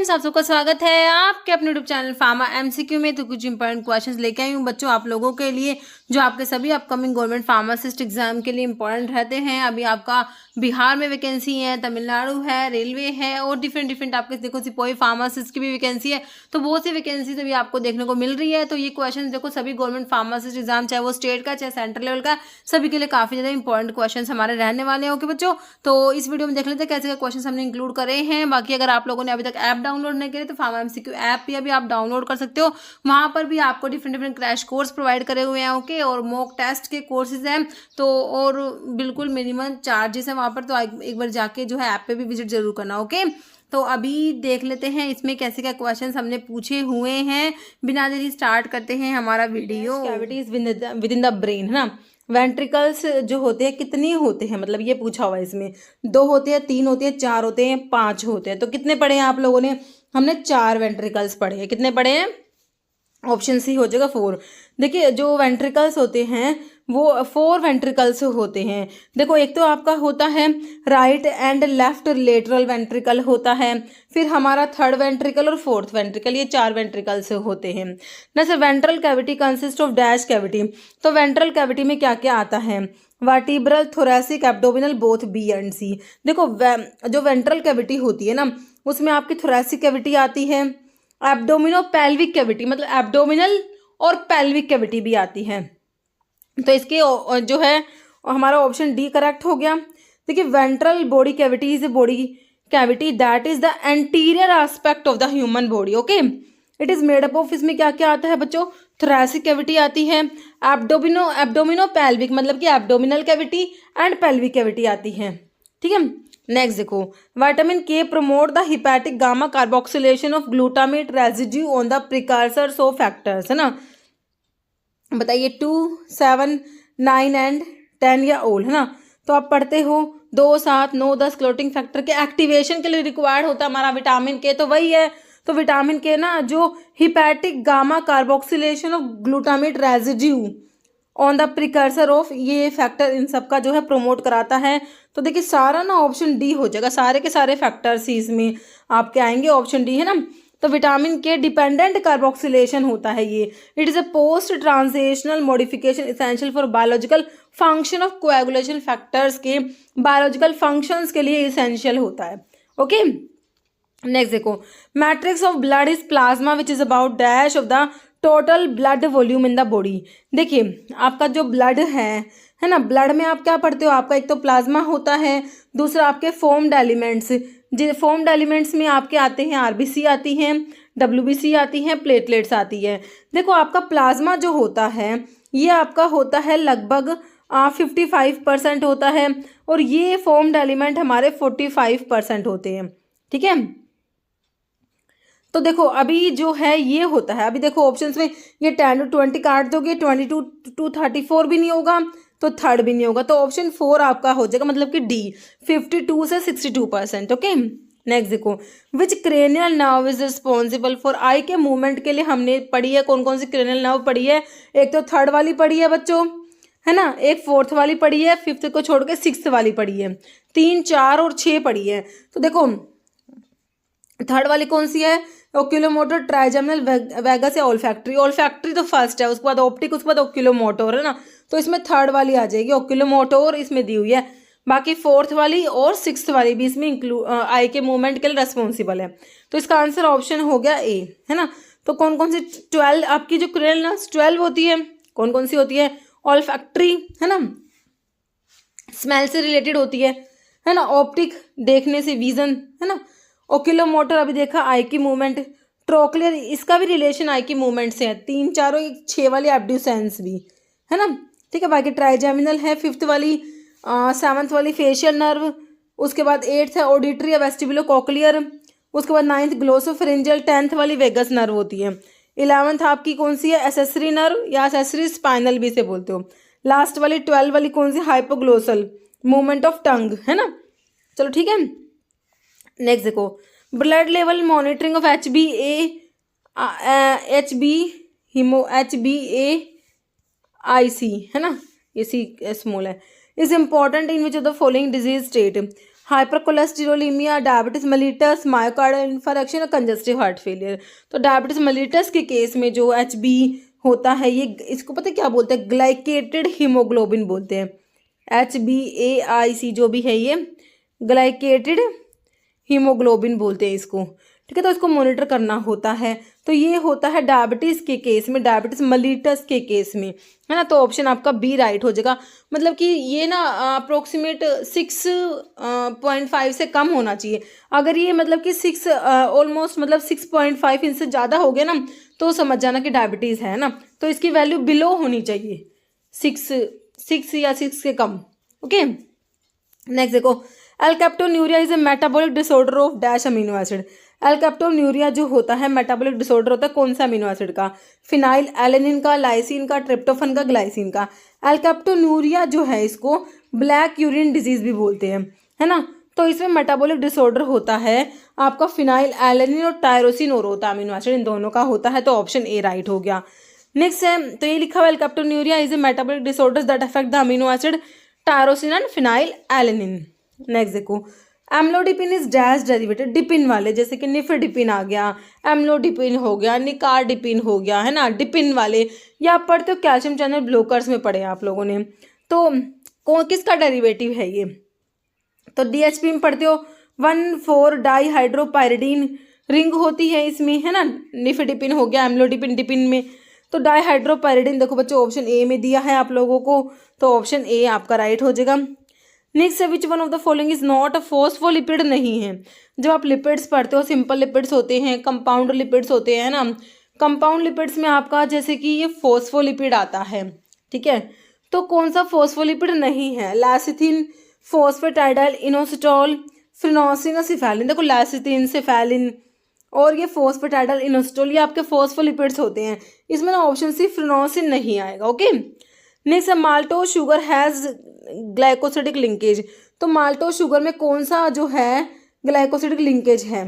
Students, आप सबका स्वागत है आपके अपने यूट्यूब चैनल फार्मा एमसीक्यू में। तो कुछ इंपॉर्टेंट क्वेश्चंस लेके आई हूँ बच्चों आप लोगों के लिए, जो आपके सभी अपकमिंग गवर्नमेंट फार्मासिस्ट एग्जाम के लिए इंपॉर्टेंट रहते हैं। अभी आपका बिहार में वैकेंसी है, तमिलनाडु है, रेलवे है और डिफरेंट आपके देखो सिपाही फार्मासिस्ट की भी वैकेंसी है। तो बहुत सी वैकेंसीज अभी आपको देखने को मिल रही है। तो ये क्वेश्चन देखो सभी गवर्नमेंट फार्मासिस्ट एग्जाम, चाहे वो स्टेट का चाहे सेंट्रल लेवल का, सभी के लिए काफी ज्यादा इंपॉर्टेंट क्वेश्चन हमारे रहने वाले हैं। ओके बच्चों, तो इस वीडियो में देख लेते हैं कैसे क्वेश्चन हमने इंक्लूड करे हैं। बाकी अगर आप लोगों ने अभी तक ऐप डाउनलोड नहीं करी तो फार्मा एमसीक्यू ऐप भी अभी आप डाउनलोड कर सकते हो। वहां पर भी आपको डिफरेंट क्रैश कोर्स प्रोवाइड करे हुए हैं। ओके, और मॉक टेस्ट के कोर्सेज हैं। तो और बिल्कुल मिनिमम चार्जेस है वहां पर, तो एक बार जाके जो है ऐप पे भी विजिट जरूर करना। ओके, तो अभी देख लेते हैं इसमें कैसे क्या क्वेश्चंस हमने पूछे हुए हैं। बिना देरी स्टार्ट करते हैं हमारा video. Cavities with in the brain, है ना। वेंट्रिकल्स जो होते हैं कितनी होते हैं, मतलब ये पूछा हुआ है इसमें। 2 होते हैं, 3 होते हैं, 4 होते हैं, 5 होते हैं। तो कितने पढ़े हैं आप लोगों ने? हमने 4 वेंट्रिकल्स पढ़े हैं। कितने पढ़े हैं? ऑप्शन सी हो जाएगा 4। देखिए जो वेंट्रिकल्स होते हैं वो 4 वेंट्रिकल्स होते हैं। देखो एक तो आपका होता है right and left lateral ventricle होता है, फिर हमारा थर्ड वेंट्रिकल और फोर्थ वेंट्रिकल, ये 4 वेंट्रिकल्स होते हैं ना sir. Ventral cavity consist of dash cavity. तो वेंट्रल कैविटी में क्या क्या आता है? Vertebral, thoracic, abdominal, both B and C. देखो जो वेंट्रल कैविटी होती है ना, उसमें आपकी थोरैसिक कैविटी आती है, एब्डोमिनो पेल्विक कैविटी, मतलब एब्डोमिनल और पेल्विक कैविटी भी आती है। तो इसके जो है हमारा ऑप्शन डी करेक्ट हो गया। देखिए ventral body cavity is a body cavity that is the anterior aspect of the human body. Okay, it is made up of, इसमें क्या क्या आता है बच्चों? थोरैसिक कैविटी आती है, एब्डोमिनो पेल्विक, मतलब कि abdominal cavity and pelvic cavity आती है। ठीक है, नेक्स्ट देखो, विटामिन के promote the hepatic gamma carboxylation of glutamate residue on the precursors of factors, है ना। बताइए 2, 7, 9 एंड 10 या ऑल, है ना। तो आप पढ़ते हो 2, 7, 9, 10 क्लोटिंग फैक्टर के एक्टिवेशन के लिए रिक्वायर्ड होता है हमारा विटामिन के, तो वही है। तो विटामिन के ना जो hepatic gamma carboxylation of glutamate residue on the precursor of, ये फैक्टर इन सब का जो है प्रोमोट कराता है। तो देखिए सारा ना ऑप्शन डी हो जाएगा, सारे के सारे फैक्टर्स ही इसमें आपके आएंगे, ऑप्शन डी है ना। तो विटामिन के डिपेंडेंट कार्बोक्सिलेशन होता है ये। It is a post translational modification essential for biological function of coagulation factors के बायोलॉजिकल फंक्शंस के लिए एसेंशियल होता है। ओके, नेक्स्ट देखो, matrix of blood is plasma which is about dash of the total blood volume in the body. देखिए आपका जो blood है ना, ब्लड में आप क्या पढ़ते हो? आपका एक तो प्लाज्मा होता है, दूसरा आपके फॉर्म्ड एलिमेंट्स। फॉर्म्ड एलिमेंट्स में आपके आते हैं आरबीसी आती हैं, डब्ल्यूबीसी आती हैं, प्लेटलेट्स आती है। देखो आपका प्लाज्मा जो होता है ये आपका होता है लगभग 55% होता है, और ये फॉर्म्ड एलिमेंट हमारे 45% होते हैं। ठीक है, तो देखो अभी जो है ये होता है, अभी देखो ऑप्शंस में ये 10 to 20 काट दोगे, 22 to 34 भी नहीं होगा, तो थर्ड भी नहीं होगा, तो ऑप्शन 4 आपका हो जाएगा, मतलब कि डी 52 से 62%। ओके, नेक्स्ट देखो, which cranial nerve is responsible for eye के मूवमेंट के लिए हमने पढ़ी है, कौन कौन सी क्रेनियल नर्व पढ़ी है? एक तो थर्ड वाली पढ़ी है बच्चों, है ना, एक फोर्थ वाली पढ़ी है, फिफ्थ को छोड़ के 6th वाली पढ़ी है, 3, 4 और 6 पढ़ी है। तो देखो थर्ड वाली कौन सी है? ओक्यूलोमोटर, ट्राइजेमिनल, वैगस या ओल्फैक्टरी। ओल्फैक्टरी तो फर्स्ट है, उसके बाद ऑप्टिक, उसके बाद ओक्यूलोमोटर, है ना। तो इसमें थर्ड वाली आ जाएगी, ओक्यूलोमोटर इसमें दी हुई है। बाकी फोर्थ वाली और 6th वाली भी इसमें आई के मूवमेंट के लिए रेस्पॉन्सिबल है। तो इसका आंसर ऑप्शन हो गया ए, है ना। तो कौन कौन सी 12 आपकी जो क्रेनियल नर्व्स 12 होती है, कौन कौन सी होती है? ओल्फैक्टरी, है ना, स्मेल से रिलेटेड होती है ना, ऑप्टिक देखने से विजन, है ना, ओक्यूलोमोटर अभी देखा आई की मूवमेंट, ट्रोक्लियर इसका भी रिलेशन आई की मूवमेंट से है, 3, 4 और 6 वाली एब्ड्यूसेंस भी, है ना। ठीक है, बाकी ट्राइजेमिनल है 5th वाली, 7th वाली फेशियल नर्व, उसके बाद 8th है ऑडिटरी या वेस्टिबुलो कॉकलियर, उसके बाद 9th ग्लोसोफेरेंजियल, 10th वाली वेगस नर्व होती है, 11th आपकी कौन सी है? एसेसरी नर्व या एसेसरी स्पाइनल भी से बोलते हो। लास्ट वाली 12 वाली कौन सी? हाइपोग्लोसल, मूवमेंट ऑफ टंग, है ना। चलो ठीक है, नेक्स्ट देखो, blood level monitoring of HbA1c, है ना, ये सी स्मॉल है, is important in which of the following disease state? Hypercholesterolaemia, diabetes mellitus, myocardial infarction और कंजस्टिव हार्ट फेलियर। तो डायबिटीज मेलिटस के केस में जो HB होता है, ये इसको पता है क्या बोलते हैं, ग्लाइकेटेड हीमोग्लोबिन बोलते हैं। HbAIC जो भी है, ये ग्लाइकेटेड हीमोग्लोबिन बोलते हैं इसको, ठीक है। तो इसको मॉनिटर करना होता है। तो ये होता है डायबिटीज़ के केस में, डायबिटीज मेलिटस के केस में, है ना। तो ऑप्शन आपका बी राइट हो जाएगा। मतलब कि ये ना अप्रोक्सीमेट 6.5 से कम होना चाहिए। अगर ये मतलब कि 6 ऑलमोस्ट मतलब 6.5 इनसे ज़्यादा हो गया ना, तो समझ जाना कि डायबिटीज़ है ना। तो इसकी वैल्यू बिलो होनी चाहिए, 6 या 6 से कम। ओके, नेक्स्ट देखो, alkaptonuria is a metabolic disorder of dash amino acid. Alkaptonuria जो होता है मेटाबॉलिक डिसऑर्डर होता है कौन सा अमीनो एसिड का, फिनाइल एलेनिन का, लाइसिन का, ट्रिप्टोफन का, ग्लाइसिन का। एल्केप्टोन्यूरिया जो है इसको ब्लैक यूरिन डिजीज भी बोलते हैं, है ना। तो इसमें मेटाबॉलिक डिसऑर्डर होता है आपका फिनाइल एलेनिन और टायरोसिन और होता है अमीनो एसिड, इन दोनों का होता है। तो ऑप्शन ए राइट हो गया। नेक्स्ट है, तो ये लिखा हुआ alkaptonuria is a metabolic disorders that affect the amino acid tyrosine and phenylalanine. Next देखो, amlodipine is dash derivated, dipine वाले, जैसे कि निफेडिपिन आ गया, एम्लोडिपिन हो गया, निकार्डिपिन हो गया, है ना, डिपिन वाले। या आप पढ़ते हो कैल्शियम चैनल ब्लॉकर्स में पढ़े आप लोगों ने। तो किसका डेरिवेटिव है ये, तो DHP में पढ़ते हो 1,4 डाईहाइड्रोपायरिडीन रिंग होती है इसमें, है ना। निफेडिपिन हो गया, एम्लोडिपिन डिपिन में। तो डाईहाइड्रोपायरिडीन देखो बच्चों ऑप्शन ए में दिया है आप लोगों को, तो ऑप्शन ए आपका राइट हो जाएगा। नेक्स्ट है, विच one of the following is not a phospholipid नहीं है। जब आप लिपिड्स पढ़ते हो, सिंपल लिपिड्स होते हैं, कंपाउंड लिपिड्स होते हैं ना। कंपाउंड लिपिड्स में आपका जैसे कि ये फॉस्फोलिपिड आता है, ठीक है। तो कौन सा फॉस्फोलिपिड नहीं है, लैसिथिन, फॉस्फेटाइडाइल इनोसिटॉल, फ्रिनोसिन और सिफेलिन। देखो लैसिथिन, सिफेलिन और ये फॉस्फेटाइडाइल इनोसिटॉल, ये आपके फॉस्फोलिपिड्स होते हैं। इसमें ना ऑप्शन सी फ्रिनोसिन नहीं आएगा। ओके, नेक्स्ट है, maltose sugar has glycosidic linkage. तो माल्टोज शुगर में कौन सा जो है ग्लाइकोसिडिक लिंकेज है,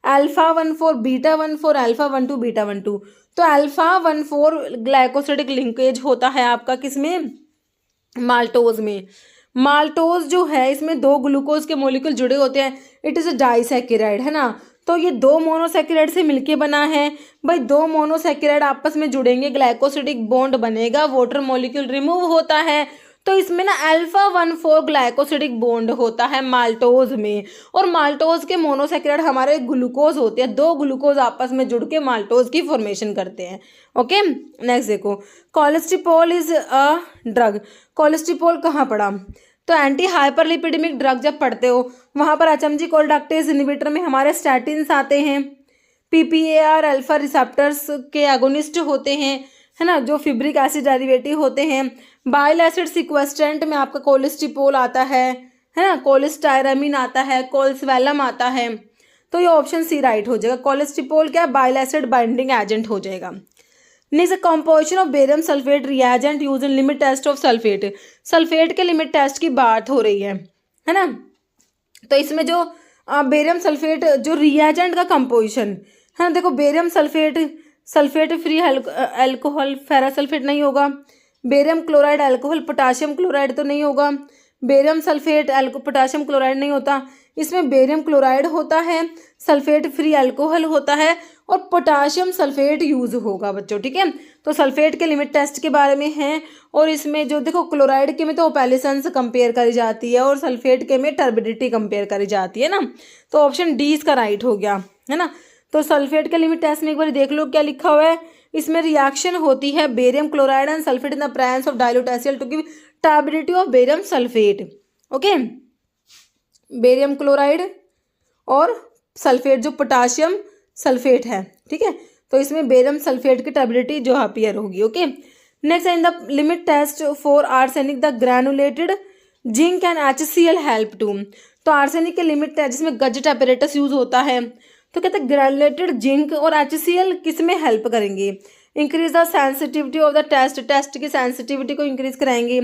α14 β14, α12 β12। तो α14 ग्लाइकोसिडिक लिंकेज होता है आपका किसमें, माल्टोज में। माल्टोज जो है इसमें 2 ग्लूकोज के मॉलिक्यूल जुड़े होते हैं, इट इज़ अ डाइसैकेराइड, है ना। तो ये 2 मोनोसैकेराइड से मिलके बना है भाई। 2 मोनोसैकेराइड आपस में जुड़ेंगे, ग्लाइकोसिडिक बॉन्ड बनेगा, वाटर मॉलिक्यूल रिमूव होता है। तो इसमें ना α14 ग्लाइकोसिडिक बॉन्ड होता है माल्टोज में। और माल्टोज के मोनोसैकेराइड हमारे ग्लूकोज होते हैं, 2 ग्लूकोज आपस में जुड़ के माल्टोज की फॉर्मेशन करते हैं। ओके, नेक्स्ट देखो, कोलेस्ट्रिपोल इज अ ड्रग। कोलेस्ट्रिपोल कहाँ पढ़ा, तो एंटी हाइपरलिपिडेमिक ड्रग जब पढ़ते हो वहाँ पर अचमजी कोल्डाक्टेज इनहिबिटर में हमारे स्टैटिन्स आते हैं, PPAR अल्फा रिसेप्टर्स के एगोनिस्ट होते हैं, है ना, जो फिब्रिक एसिड डेरिवेटिव होते हैं। बाइल एसिड सिक्वेस्ट्रेंट में आपका कोलेस्ट्रिपोल आता है ना, कोलेस्टायरामिन आता है, कोल्सवैलम आता है। तो ये ऑप्शन सी राइट हो जाएगा। कोलेस्ट्रिपोल क्या है, बाइल एसिड बाइंडिंग एजेंट हो जाएगा। Next, composition of barium sulphate reagent use in limit test of sulphate. Sulphate के लिमिट टेस्ट की बात हो रही है ना। तो इसमें जो बेरियम सल्फेट जो रिएजेंट का कंपोजिशन है ना, देखो barium sulphate free alcohol, ferrous sulphate नहीं होगा, barium chloride alcohol, potassium chloride तो नहीं होगा, बेरियम सल्फेट पोटाशियम क्लोराइड नहीं होता। इसमें बेरियम क्लोराइड होता है, सल्फेट फ्री अल्कोहल होता है और पोटाशियम सल्फेट यूज होगा बच्चों, ठीक है। तो सल्फेट के लिमिट टेस्ट के बारे में है। और इसमें जो देखो क्लोराइड के में तो ओपैलिसेंस कंपेयर करी जाती है और सल्फेट के में टर्बिडिटी कंपेयर करी जाती है ना। तो ऑप्शन डी इसका राइट हो गया, है ना। तो सल्फेट के लिमिट टेस्ट में एक बार देख लो क्या लिखा हुआ है। इसमें रिएक्शन होती है barium chloride and sulphate in the presence of dilute HCl to give turbidity of barium sulphate. Okay, barium chloride और सल्फेट जो पोटाशियम सल्फेट है, ठीक है। तो इसमें बेरियम सल्फेट की टर्बिडिटी जो अपीयर होगी। Okay, next in the limit test for arsenic the granulated zinc and HCl help to. तो आर्सेनिक के लिमिट टेस्ट जिसमें गजेट अपैरेटस यूज होता है, तो कहते हैं ग्रैनुलेटेड जिंक और HCl किस में हेल्प करेंगे, increase the sensitivity of the test की सेंसिटिविटी को इंक्रीज कराएंगे,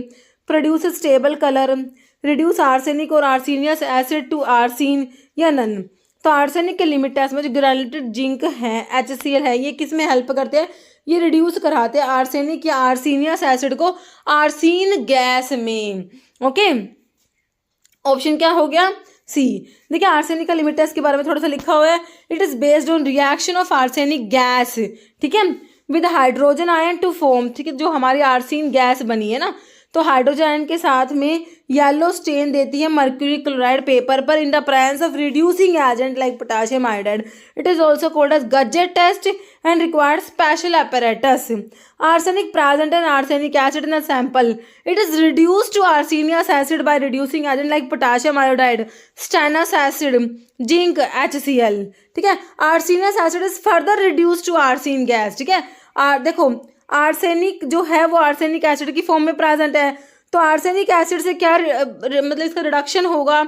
produce stable colour, reduce arsenic और आर्सेनियस एसिड टू आर्सीन या नन। तो आर्सेनिक के लिमिट टेस्ट में जो ग्रैनुलेटेड जिंक है HCl है, ये किस में हेल्प करते हैं, ये रिड्यूस कराते हैं आर्सेनिक या आर्सेनियस एसिड को आर्सीन गैस में। ओके, ऑप्शन क्या हो गया, सी। देखिए आर्सेनिक का लिमिट टेस्ट के बारे में थोड़ा सा लिखा हुआ है, it is based on reaction of arsenic gas, ठीक है, with hydrogen ion to form, ठीक है, जो हमारी आर्सेन गैस बनी है ना, तो हाइड्रोजन आयन के साथ में येलो स्टेन देती है मर्क्यूरी क्लोराइड पेपर पर in the presence of reducing agent like potassium iodide. It is also called as Gutzeit test and required special apparatus. Arsenic present in arsenic acid in a sample. It is reduced to arsenious acid by reducing agent like potassium iodide, stannous acid, zinc, HCl, ठीक है। arsenious acid is further reduced to arsene gas, ठीक है। देखो arsenic जो है वो arsenic acid की form में प्रेजेंट है, तो आर्सेनिक एसिड से क्या मतलब इसका रिडक्शन होगा,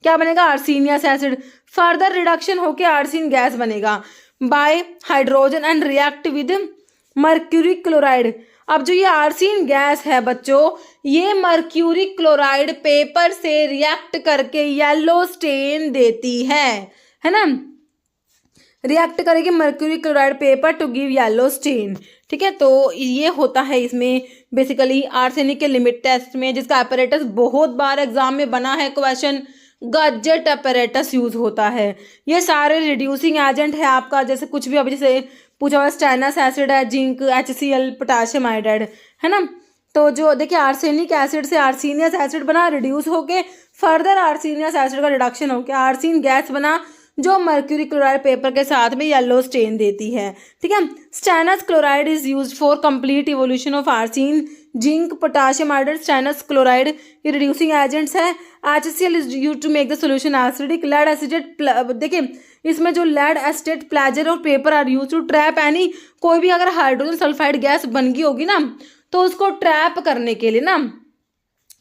क्या बनेगा, आर्सेनियस एसिड, फर्दर रिडक्शन होके आर्सेन गैस बनेगा by hydrogen and react with mercury chloride. अब जो ये आर्सेन गैस है बच्चों, ये मर्क्यूरी क्लोराइड पेपर से रिएक्ट करके येलो स्टेन देती है ना, रिएक्ट करेगी mercury chloride paper to give yellow stain, ठीक है। तो ये होता है इसमें बेसिकली आर्सेनिक के लिमिट टेस्ट में, जिसका अपैरेटस बहुत बार एग्जाम में बना है क्वेश्चन, गजेट अपैरेटस यूज होता है। ये सारे रिड्यूसिंग एजेंट है आपका, जैसे कुछ भी अभी जैसे पूछा हुआ स्टैनस एसिड है, जिंक, HCl, पोटेशियम आयोडाइड, है ना। तो जो देखिए आर्सेनिक एसिड से आर्सेनियस एसिड बना, रिड्यूस होके फर्दर आर्सेनियस एसिड का रिडक्शन होके आर्सेन गैस बना, जो मर्क्यूरी क्लोराइड पेपर के साथ में येलो स्टेन देती है, ठीक है। Stannous chloride is used for complete evolution of arsine, zinc, potassium iodide, stannous chloride ये रिड्यूसिंग एजेंट्स है। HCl is used to make the solution acidic. Lead acetate, देखिए इसमें जो लेड एसिडेट, प्लाजर और paper are used to trap any, कोई भी अगर हाइड्रोजन सल्फाइड गैस बन गई होगी ना, तो उसको ट्रैप करने के लिए ना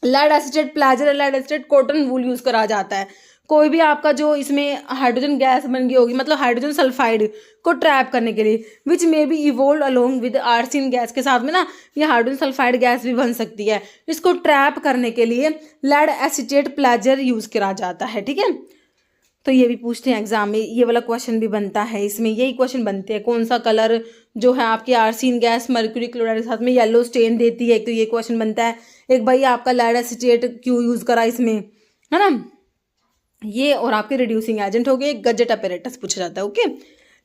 लेड एसिडेट, प्लाजर, lead acetate, cotton wool use करा जाता है। कोई भी आपका जो इसमें हाइड्रोजन गैस बन गई होगी, मतलब हाइड्रोजन सल्फाइड को ट्रैप करने के लिए, which may be evolve along with arsine gas के साथ में ना, ये हाइड्रोजन सल्फाइड गैस भी बन सकती है। इसको ट्रैप करने के लिए लेड एसिटेट प्लाजर यूज करा जाता है, ठीक है। तो ये भी पूछते हैं एग्जाम में, ये वाला क्वेश्चन भी बनता है, इसमें यही क्वेश्चन बनते हैं, कौन सा कलर जो है आपकी आर्सेन गैस मर्क्यूरी क्लोराइड के साथ में येलो स्टेन देती है, तो ये क्वेश्चन बनता है। एक भाई आपका लेड एसिटेट क्यों यूज करा इसमें, है ना, ये और आपके रिड्यूसिंग एजेंट हो गए। गजेट अपैरेटस पूछा जाता है, okay.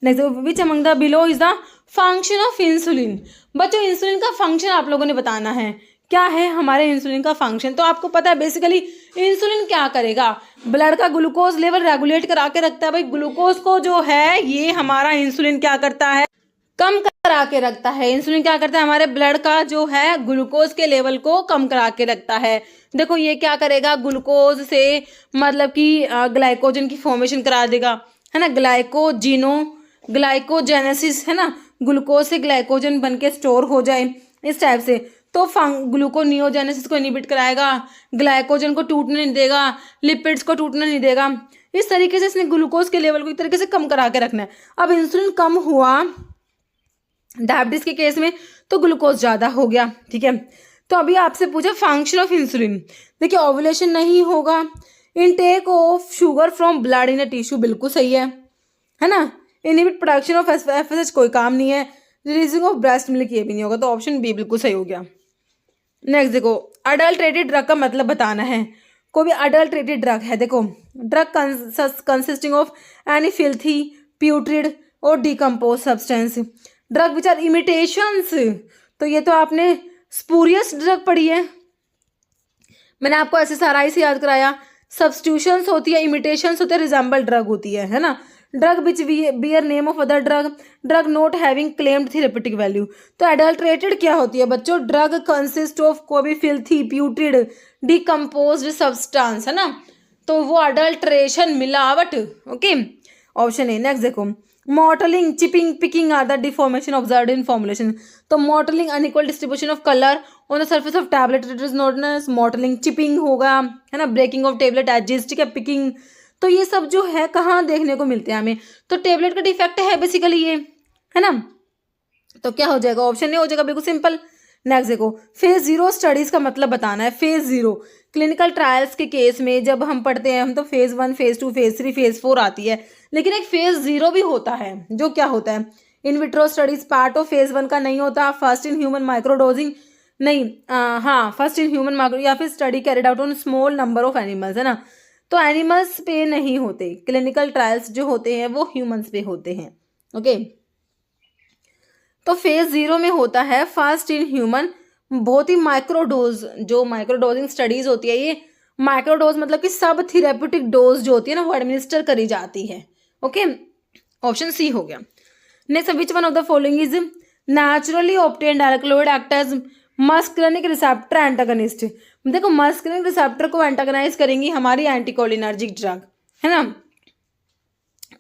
Next, which among the below is the function of insulin. बच्चों इंसुलिन का फंक्शन आप लोगों ने बताना है, क्या है हमारे इंसुलिन का फंक्शन। तो आपको पता है बेसिकली इंसुलिन क्या करेगा, ब्लड का ग्लूकोज लेवल रेगुलेट करा के रखता है। भाई ग्लूकोज को जो है ये हमारा इंसुलिन क्या करता है, कम करा के रखता है। इंसुलिन क्या करता है, हमारे ब्लड का जो है ग्लूकोज के लेवल को कम करा के रखता है। देखो ये क्या करेगा, ग्लूकोज से मतलब कि ग्लाइकोजन की फॉर्मेशन करा देगा, है ना, ग्लाइकोजेनेसिस, है ना, ग्लूकोज से ग्लाइकोजन बन के स्टोर हो जाए इस टाइप से। तो ग्लूकोनियोजेनेसिस को इनिबिट कराएगा, ग्लाइकोजन को टूटने नहीं देगा, लिपिड्स को टूटने नहीं देगा। इस तरीके से इसने ग्लूकोज के लेवल को एक तरीके से कम करा के रखना है। अब इंसुलिन कम हुआ डायबिटीज के केस में, तो ग्लूकोज ज़्यादा हो गया, ठीक है। तो अभी आपसे पूछा फंक्शन ऑफ इंसुलिन, देखिए ओव्यूलेशन नहीं होगा, intake of sugar from blood in a tissue, बिल्कुल सही है ना। इनहिबिट प्रोडक्शन ऑफ FSH, कोई काम नहीं है। रिलीजिंग ऑफ ब्रेस्ट मिल्क, ये भी नहीं होगा, तो ऑप्शन बी बिल्कुल सही हो गया। नेक्स्ट देखो, अडल्ट्रेटेड ड्रग का मतलब बताना है। कोई भी अडल्ट्रेटेड ड्रग है, देखो drug consisting of any filthy, putrid और decompose substance, drug which are imitations. तो ये तो आपने स्पूरियस ड्रग पढ़ी है, मैंने आपको SSRI से याद कराया। सब्स्टिट्यूशंस होती है, इमिटेशंस होते हैं, रिजेंबल ड्रग होती है ना। Drug which bear name of other drug, drug not having claimed therapeutic value. तो एडल्ट्रेटेड क्या होती है बच्चों, ड्रग कंसिस्ट ऑफ कोई भी फिल्थी, प्यूट्रिड, डिकम्पोज्ड सब्सटेंस, है ना, तो वो अडल्ट्रेशन, मिलावट, ओके, ऑप्शन ए। नेक्स्ट देखो, mottling, chipping, picking are the deformation observed in formulation. तो mottling unequal distribution of colour on the surface of tablet, it is known as mottling. Chipping होगा, है ना, ब्रेकिंग ऑफ टेबलेट एजेस, ठीक है, picking. तो ये सब जो है कहाँ देखने को मिलते हैं हमें, तो टेबलेट का डिफेक्ट है बेसिकली ये, है ना। तो क्या हो जाएगा, ऑप्शन ए हो जाएगा, बिल्कुल सिंपल। नेक्स्ट देखो, फेज 0 स्टडीज का मतलब बताना है। फेज 0 क्लिनिकल ट्रायल्स के केस में जब हम पढ़ते हैं हम, तो फेज 1, फेज 2, फेज 3, फेज 4 आती है, लेकिन एक फेज 0 भी होता है, जो क्या होता है, in vitro studies part of phase 1 का नहीं होता। फर्स्ट इन ह्यूमन माइक्रोडोजिंग नहीं, हाँ फर्स्ट इन ह्यूमन माइक्रो, या फिर study carried out on small number of animals, है ना। तो एनिमल्स पे नहीं होते, क्लिनिकल ट्रायल्स जो होते हैं वो ह्यूमंस पे होते हैं। ओके, तो फेज 0 में होता है फर्स्ट इन ह्यूमन, बहुत ही माइक्रोडोज, जो माइक्रोडोजिंग स्टडीज होती है, ये माइक्रोडोज मतलब कि सब थेरेप्यूटिक डोज जो होती है ना वो एडमिनिस्टर करी जाती है। ओके, ऑप्शन सी हो गया। Next, which one of the following is naturally obtained alkaloid act as muscarinic receptor antagonist. देखो मस्कुलिनिक रिसेप्टर को एंटागनाइज करेंगी हमारी एंटीकोलिनर्जिक ड्रग, है ना।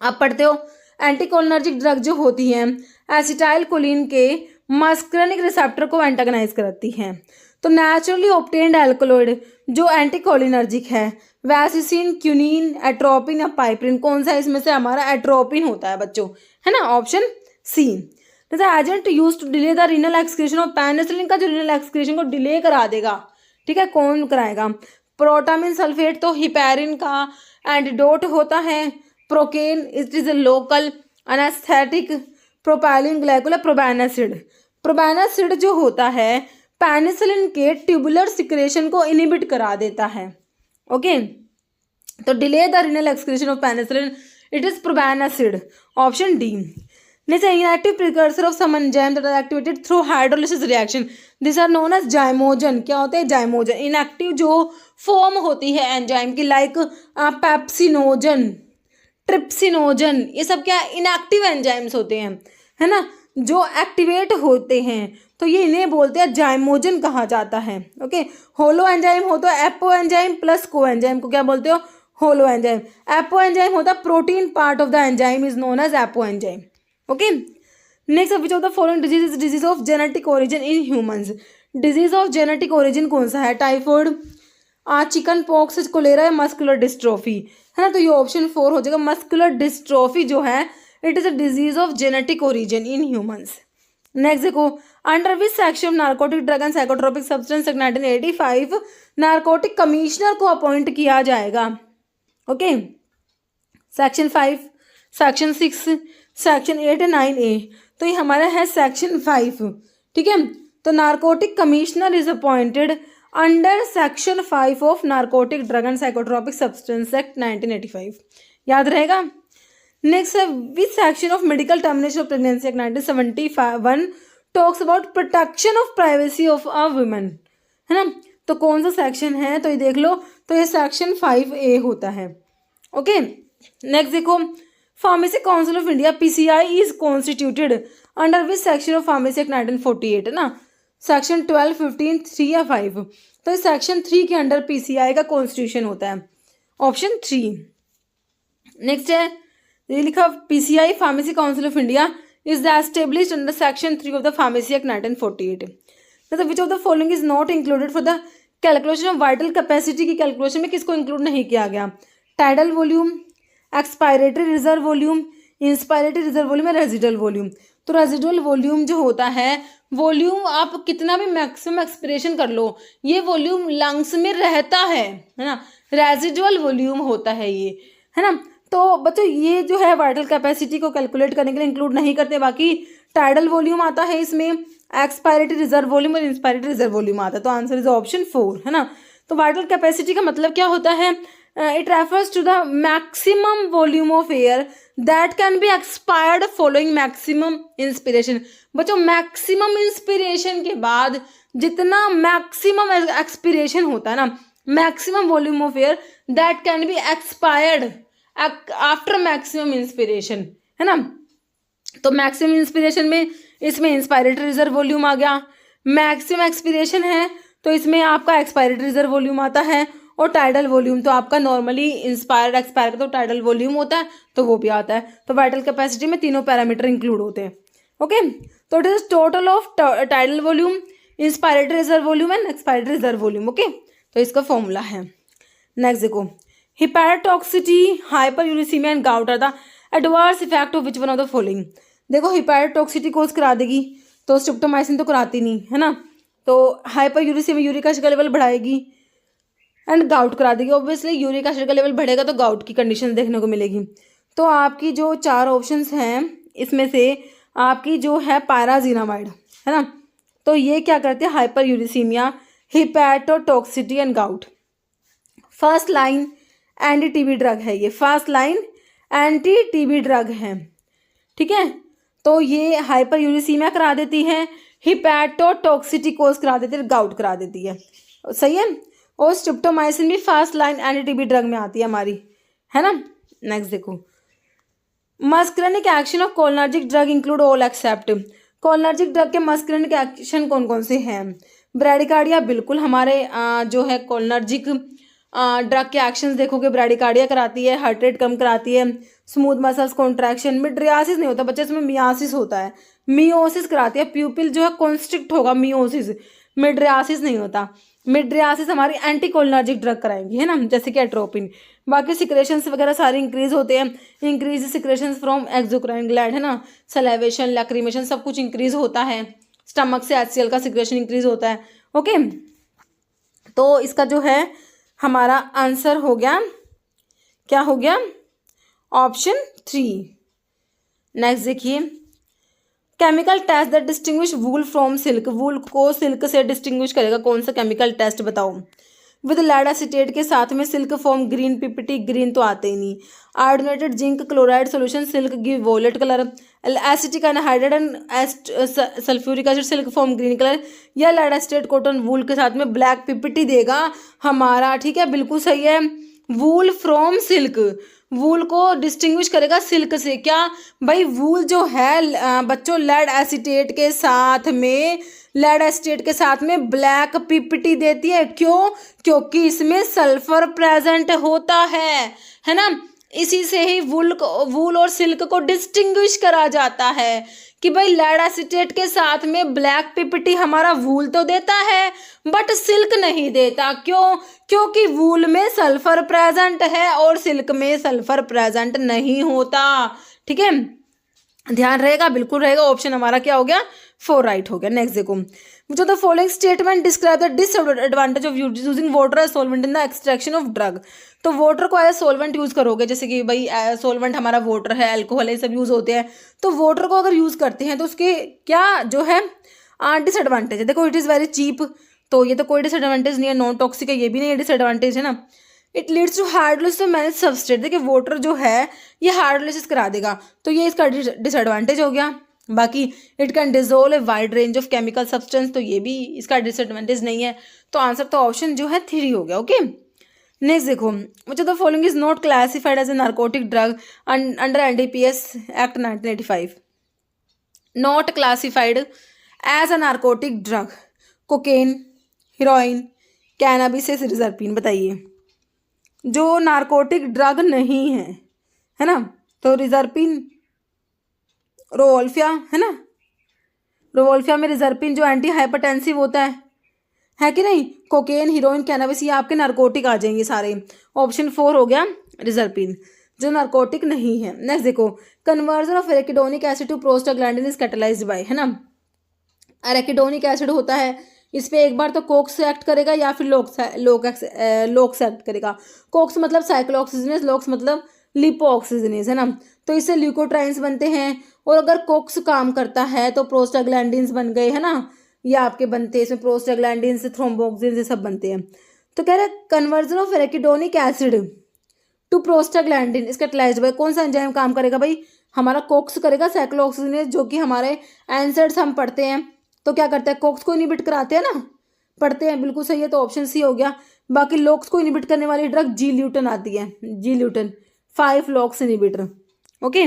आप पढ़ते हो एंटीकोलिनर्जिक ड्रग जो होती है एसिटाइल कोलिन के मस्कुलिनिक रिसेप्टर को एंटागनाइज करती हैं। तो नेचुरली ऑब्टेन्ड एल्कलॉइड जो एंटीकोलिनर्जिक है वैसिसिन, क्यूनिन, एट्रोपिन या पाइपरिन, कौन सा इसमें से हमारा एट्रोपिन होता है बच्चों, है ना, option C. The agent use to delay the renal excretion of penicillin का जो रीनल एक्सक्रीशन को डिले करा देगा, ठीक है, कौन कराएगा? प्रोटामिन सल्फेट तो हिपैरिन का एंटीडोट होता है। Procaine it is a local anaesthetic. Propylene glycol probenecid, probenecid जो होता है पेनिसिलिन के ट्यूबुलर सिक्रेशन को इनिबिट करा देता है। ओके, तो delay the renal excretion of penicillin it is probenecid, option D. Next, inactive precursor of some enzyme that are activated through hydrolysis reaction. These are known as zymogen. क्या होते हैं? zymogen. Inactive जो form होती है enzyme की, like pepsinogen, trypsinogen, ये सब क्या इनएक्टिव एंजाइम्स होते हैं, है ना, जो एक्टिवेट होते हैं, तो ये इन्हें बोलते हैं जाइमोजन कहा जाता है। ओके, होलो एंजाइम हो तो एपो एंजाइम प्लस को एंजाइम को क्या बोलते हो? Holo enzyme. एपो एंजाइम होता है protein part of the enzyme is known as apoenzyme. Okay, next, which of the following disease is disease of genetic origin in humans. Disease of genetic origin कौन सा है? Typhoid, chicken pox, cholera या muscular dystrophy, है ना, तो ये option 4 हो जाएगा। मस्कुलर डिस्ट्रोफी जो है it is a disease of genetic origin in humans. Next देखो, under which section of narcotic drug and psychotropic substance 1985 narcotic commissioner को अपॉइंट किया जाएगा? ओके, सेक्शन 5, सेक्शन 6, सेक्शन 8 या 9A, तो ये हमारा है सेक्शन 5, ठीक है। तो narcotic commissioner is appointed under section 5 of narcotic drug and psychotropic substance act 1985, याद रहेगा। नेक्स्ट है विच section of medical termination of pregnancy act 1971 talks about protection of privacy of a woman, है ना, तो कौन सा सेक्शन है? तो ये देख लो, तो ये सेक्शन 5A होता है। ओके, नेक्स्ट देखो, pharmacy council of India PCI is constituted under which section of pharmacy act 1948, है ना, सेक्शन 12, 15, 3 या 5, तो इस सेक्शन 3 के अंडर PCI का कॉन्स्टिट्यूशन होता है, ऑप्शन 3। नेक्स्ट है ये लिखा PCI pharmacy council of India is established under section 3 of the pharmacy act 1948। मतलब विच of the following is not included for the calculation of vital capacity की calculation में किसको इंक्लूड नहीं किया गया? Tidal volume, expiratory reserve volume, inspiratory reserve volume या residual volume. तो residual volume जो होता है, वॉल्यूम आप कितना भी मैक्सिमम एक्सपिरेशन कर लो, ये वॉल्यूम लंग्स में रहता है ना, रेजिडुअल वॉल्यूम होता है ये, है ना। तो बच्चों ये जो है वाइटल कैपेसिटी को कैलकुलेट करने के लिए इंक्लूड नहीं करते, बाकी टाइडल वॉल्यूम आता है इसमें, एक्सपायरेटरी रिजर्व वॉल्यूम और इंस्पायरेटरी रिजर्व वॉल्यूम आता है, तो आंसर इज ऑप्शन 4, है ना। तो वाइटल कैपेसिटी का मतलब क्या होता है? It refers to the maximum volume of air that can be expired following maximum inspiration। बच्चों मैक्सिमम इंस्पिरेशन के बाद जितना मैक्सिमम एक्सपिरेशन होता है ना, maximum volume of air that can be expired after maximum inspiration, है ना। तो मैक्सिमम इंस्पिरेशन में इसमें इंस्पायरेटरी रिजर्व वॉल्यूम आ गया, मैक्सिमम एक्सपिरेशन है तो इसमें आपका एक्सपायरेटरी रिजर्व वॉल्यूम आता है, और टाइडल वॉल्यूम तो आपका नॉर्मली इंस्पायर एक्सपायर का तो टाइडल वॉल्यूम होता है तो वो भी आता है। तो वाइटल कैपेसिटी में तीनों पैरामीटर इंक्लूड होते हैं। ओके, तो it is total of tidal volume, inspiratory reserve volume and expiratory reserve volume. Okay, तो इसका फॉर्मूला है। नेक्स्ट देखो, hepatotoxicity, hyperuricaemia and gout are the adverse effect of which one of the following. देखो hepatotoxicity कोज करा देगी तो streptomycin तो कराती नहीं, है ना, तो हाइपरयूरिसीमिया यूरिक एसिड का लेवल बढ़ाएगी, एंड गाउट करा देगी। ऑब्वियसली यूरिक एसिड का लेवल बढ़ेगा तो गाउट की कंडीशन देखने को मिलेगी। तो आपकी जो 4 ऑप्शंस हैं इसमें से आपकी जो है पैराजीनामाइड, है ना, तो ये क्या करते हैं? Hyperuricaemia, hepatotoxicity and gout. First line anti TB drug है, ये first line anti TB drug है, ठीक है। तो ये हाइपर यूरिसीमिया करा देती है, हिपैटोटॉक्सिटिकोस करा देती है, गाउट करा देती है, सही है। और स्ट्रिप्टोमाइसिन भी first line anti TB drug में आती है हमारी, है ना। नेक्स्ट देखो, muscarinic action of cholinergic drug include all except. Cholinergic drug के मस्करेनिक एक्शन कौन कौन से हैं? ब्रैडिकार्डिया, बिल्कुल हमारे जो है कोलिनर्जिक ड्रग के एक्शंस देखोगे, ब्रैडिकार्डिया कराती है, हार्ट रेट कम कराती है, स्मूथ मसल्स कॉन्ट्रैक्शन, मिड्रियासिस नहीं होता बच्चे, इसमें मियासिस होता है, मियोसिस कराती है, प्यूपिल जो है कॉन्स्ट्रिक्ट होगा, मियोसिस, मिड्रियासिस नहीं होता। मिड्रियासिस हमारी एंटी कोलिनर्जिक ड्रग कराएंगी, है ना, जैसे कि एट्रोपिन। बाकी सिक्रेशंस वगैरह सारे इंक्रीज होते हैं, increase secretions from exocrine gland, है ना, सलाइवेशन, लैक्रिमेशन सब कुछ इंक्रीज होता है, स्टमक से HCl का सिक्रेशन इंक्रीज होता है, ओके। तो इसका जो है हमारा आंसर हो गया, क्या हो गया, ऑप्शन 3। नेक्स्ट देखिए, chemical test that distinguish wool from silk, wool को सिल्क से डिस्टिंग्विश करेगा, कौन सा केमिकल टेस्ट बताओ। विद लेड एसीटेट के साथ में silk form green, PPT green तो आते ही नहीं। Iodinated zinc chloride solution silk give violet colour, acetic anhydride and sulphuric acid silk form green colour, या लेड एसीटेट कॉटन वूल के साथ में ब्लैक पीपीटी देगा हमारा, ठीक है, बिल्कुल सही है। वूल फ्रॉम सिल्क, वूल को डिस्टिंग्विश करेगा सिल्क से, क्या भाई, वूल जो है बच्चों लेड एसीटेट के साथ में, लेड एसीटेट के साथ में ब्लैक पीपीटी देती है, क्यों, क्योंकि इसमें सल्फर प्रेजेंट होता है ना। इसी से ही वूल और सिल्क को डिस्टिंग्विश करा जाता है कि भाई लेड एसीटेट के साथ में ब्लैक पीपीटी हमारा वूल तो देता है बट सिल्क नहीं देता, क्यों, क्योंकि वूल में सल्फर प्रेजेंट है और सिल्क में सल्फर प्रेजेंट नहीं होता, ठीक है, ध्यान रहेगा, बिल्कुल रहेगा। ऑप्शन हमारा क्या हो गया, 4 राइट हो गया। नेक्स्ट देखो, जो the following statement describe the disadvantage of using water as solvent in the extraction of drug. तो वाटर को एज सोलवेंट यूज करोगे, जैसे कि भाई सोलवेंट हमारा वाटर है, अल्कोहल है, सब यूज होते हैं, तो वाटर को अगर यूज करते हैं तो उसके क्या जो है डिसएडवांटेज है। देखो, इट इज़ वेरी चीप, तो ये तो कोई डिसएडवांटेज नहीं है, नॉन टॉक्सिक है, ये भी नहीं है डिसएडवांटेज, है ना। It leads to hardness to manage substrate, देखिए वाटर जो है ये हार्डलेस करा देगा, तो ये इसका डिसएडवांटेज हो गया। बाकी it can dissolve a wide range of chemical substance, तो ये भी इसका डिसएडवांटेज नहीं है, तो आंसर तो ऑप्शन जो है 3 हो गया, ओके। नेक्स्ट देखो, which of the following is not classified as a narcotic drug under NDPS act 1985। Not classified as a narcotic drug, cocaine, heroin, cannabis, reserpine, बताइए। जो नार्कोटिक ड्रग नहीं है ना, तो रिजर्पिन, रोवोल्फिया, है ना, रोवोल्फिया में रिजर्पिन जो एंटी हाइपरटेंसिव होता है कि नहीं, कोकेन, हीरोइन, कैनाबिस, ये आपके नार्कोटिक आ जाएंगे सारे। ऑप्शन 4 हो गया रिजर्पिन, जो नार्कोटिक नहीं है। नेक्स्ट देखो, conversion of arachidonic acid to prostaglandin is catalysed by, है ना, एराकिडोनिक एसिड होता है, इस पर एक बार तो कोक्स एक्ट करेगा या फिर लोक्स एक्ट करेगा। कोक्स मतलब साइक्लोऑक्सीजनेस, लोक्स मतलब लिपोऑक्सीजनेस, है ना, तो इससे ल्यूकोट्राइन्स बनते हैं, और अगर कोक्स काम करता है तो प्रोस्टाग्लैंडिन्स बन गए, है ना, ये आपके बनते हैं, इसमें प्रोस्टाग्लैंडिन्स, थ्रोम्बोक्सिन्स, ये सब बनते हैं। तो कह रहे conversion of arachidonic acid to prostaglandin is catalysed by, कौन सा एंजाइम काम करेगा भाई, हमारा कोक्स करेगा, साइक्लोऑक्सीजनेस, जो कि हमारे एंसर्स हम पढ़ते हैं, तो क्या करता है, कोक्स को इनिबिट कराते हैं ना, पढ़ते हैं, बिल्कुल सही है, तो ऑप्शन सी हो गया। बाकी लोक्स को इनिबिट करने वाली ड्रग जी ल्यूटन आती है, zileuton 5 LOX inhibitor, okay,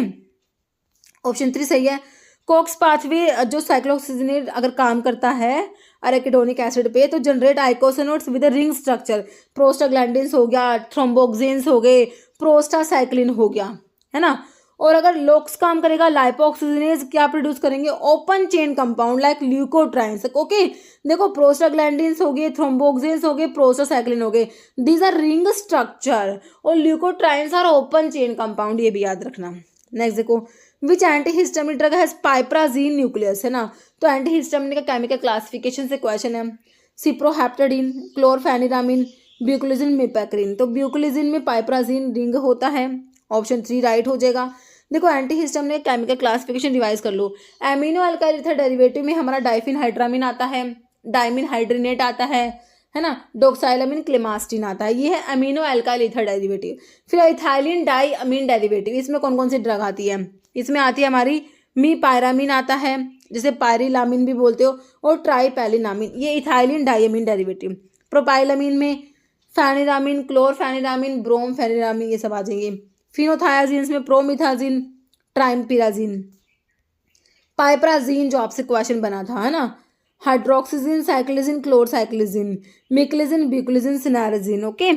option 3 सही है। कोक्स पाथवे जो साइक्लोऑक्सीजनेट अगर काम करता है एराकिडोनिक एसिड पे, तो generate eicosanoids with ring structure, prostaglandins हो गया, थ्रोम्बोक्सिन्स हो गए, प्रोस्टासाइक्लिन हो गया, है ना। और अगर लोक्स काम करेगा, लाइपोऑक्सीजनेज क्या प्रोड्यूस करेंगे, open chain compound like leukotrienes, okay. देखो, प्रोस्टाग्लैंडिन्स हो गए, थ्रोम्बोक्सिन्स हो गए, प्रोस्टासाइक्लिन हो गए, दीज आर रिंग स्ट्रक्चर, और leukotrienes are open chain compound, ये भी याद रखना। नेक्स्ट देखो, which antihistamine drug has piperazine nucleus, है ना, तो एंटीहिस्टामिन का केमिकल क्लासिफिकेशन से क्वेश्चन है। सिप्रोहेप्टेडिन, क्लोरफेनिरामिन, ब्यूक्लिजिन, मिपैक्रिन, तो ब्यूक्लिजिन में पाइप्राजीन रिंग होता है, ऑप्शन 3 राइट हो जाएगा। देखो, एंटीहिस्टामिन का केमिकल क्लासिफिकेशन रिवाइज कर लो, एमिनो अल्काइल डेरिवेटिव में हमारा डाइफिन हाइड्रामिन आता है, डाइमिन हाइड्रेनेट आता है, है ना, डोक्साइलामिन क्लेमास्टिन आता है, ये है अमीनो एल्काइल ईथर डेरिवेटिव। फिर इथाइलिन डाई अमीन डेरिवेटिव, इसमें कौन कौन सी ड्रग आती है, इसमें आती है हमारी मीपायरामिन आता है, जिसे पायरिलामिन भी बोलते हो, और ट्राइपैलिनामिन, ये इथाइलिन डाइअमीन डेरिवेटिव। प्रोपाइलामिन में फेनिरामिन, क्लोरफेनिरामिन, ब्रोमफेनिरामिन, ये सब आ जाएंगे। फिनोथायाजिन्स में प्रोमिथाजिन, ट्राइम्पिराजिन। पाइपराजिन जो आपसे क्वेश्चन बना था, है ना, hydroxyzine, cyclizine, chlorcyclizine, meclizine, buclizine, cinnarizine. Okay,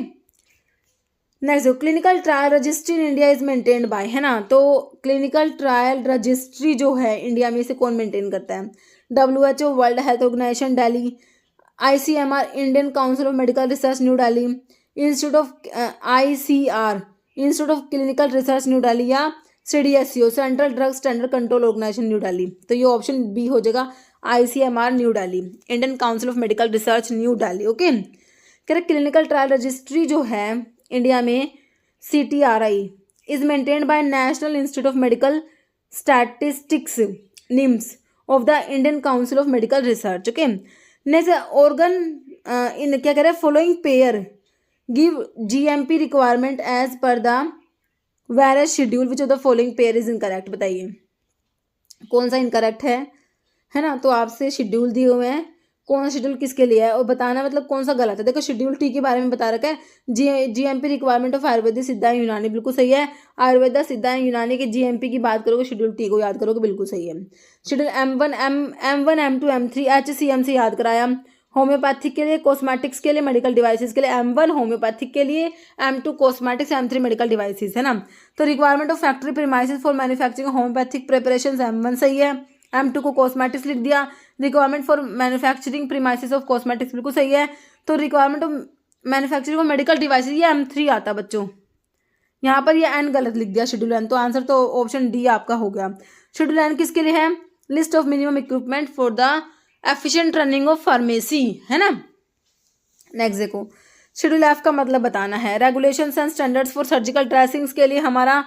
next clinical trial registry in India is maintained by, है ना, तो क्लिनिकल ट्रायल रजिस्ट्री जो है इंडिया में से कौन मेंटेन करता है, WHO, World Health Organization Delhi, ICMR, Indian Council of Medical Research New Delhi, Institute of ICR, Institute of Clinical Research New Delhi, या CDSCO, Central Drug Standard Control Organization New Delhi. तो ये ऑप्शन बी हो जाएगा, ICMR New Delhi, Indian Council of Medical Research New Delhi. Okay, कह रहे clinical trial registry जो है India में CTRI is maintained by National Institute of Medical Statistics NIMS of the Indian Council of Medical Research. Okay, next organ इन क्या कह रहे हैं, following pair give GMP requirement as per the various schedule which of the following pair is incorrect, बताइए कौन सा incorrect है ना, तो आपसे शेड्यूल दिए हुए हैं, कौन सा शेड्यूल किसके लिए है और बताना मतलब कौन सा गलत है। देखो शेड्यूल टी के बारे में बता रखा है, GMP रिक्वायरमेंट ऑफ आयुर्वेदिक सिद्धा यूनानी, बिल्कुल सही है, आयुर्वेदा सिद्धा यूनानी के GMP की बात करोगे, शेड्यूल टी को याद करोगे, बिल्कुल सही है। Schedule M1 M2 M3 HCM से याद कराया, होम्योपैथिक के लिए, कॉस्मेटिक्स के लिए, मेडिकल डिवाइसेस के लिए, M1 होम्योपैथिक के लिए, M2 cosmetics, M3 medical devices, है ना। तो requirement of factory premises for manufacturing homeopathic preparations M1 सही है, M2 को कॉस्मेटिक्स लिख दिया, requirement for manufacturing premises of cosmetics बिल्कुल सही है। तो requirement of manufacturing of medical devices ये M3 आता है बच्चों, यहाँ पर ये एन गलत लिख दिया शेड्यूल एन, तो आंसर तो ऑप्शन डी आपका हो गया। शेड्यूल एन किसके लिए है, list of minimum equipment for the efficient running of pharmacy, है ना। नेक्स्ट देखो शेड्यूल एफ का मतलब बताना है, regulations and standards for surgical dressings के लिए हमारा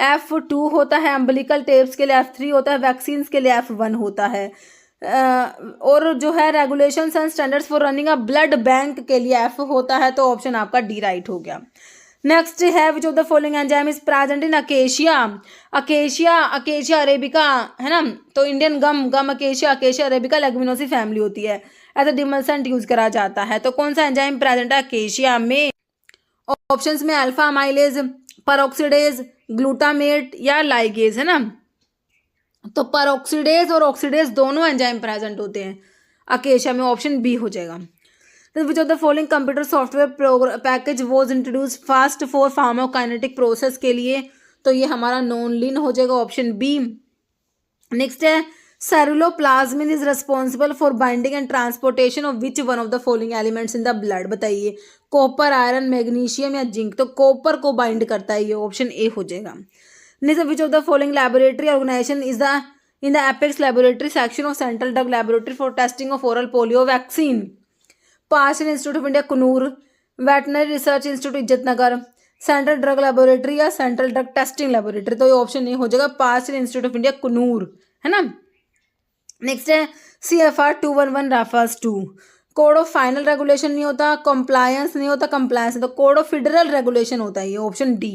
F2 होता है, अम्बिलिकल टेप्स के लिए F3 होता है, वैक्सीन्स के लिए F1 होता है, और जो है regulations and standards for running a blood bank के लिए F होता है, तो ऑप्शन आपका डी राइट हो गया। नेक्स्ट है विच of the following enzyme is present in acacia, acacia arabica, है ना, तो इंडियन गम अकेशिया अरेबिका लेगुमिनोसी फैमिली होती है, एज अ डिमल्सेंट यूज करा जाता है। तो कौन सा एंजाइम प्रेजेंट है अकेशिया में, ऑप्शंस में अल्फा अमाइलेज, परऑक्सीडेज, ग्लूटामेट या लाइगेज, है ना। तो परऑक्सीडेज और ऑक्सीडेज दोनों एंजाइम प्रेजेंट होते हैं अकेशिया में, ऑप्शन बी हो जाएगा। Which of the following computer software package was introduce fast for pharmacokinetic process के लिए, तो ये हमारा नॉनलिन हो जाएगा, ऑप्शन बी। नेक्स्ट है ceruloplasmin is responsible for binding and transportation of which one of the following elements in the blood, बताइए copper, iron, magnesium या जिंक, तो कॉपर को बाइंड करता है, ये ऑप्शन ए हो जाएगा। Next which of the following laboratory organisation is the in the apex laboratory section of central drug laboratory for testing of oral polio vaccine, partial institute of India Coonoor, veterinary research institute Izatnagar, central drug laboratory या central drug testing laboratory, तो ये option A हो जाएगा, partial institute of India Coonoor, है ना। Next है CFR 211 refers to, code of final regulation नहीं होता, कंप्लायंस नहीं होता, कंप्लायंस तो कोड ऑफ फेडरल रेगुलेशन होता है, ये ऑप्शन डी।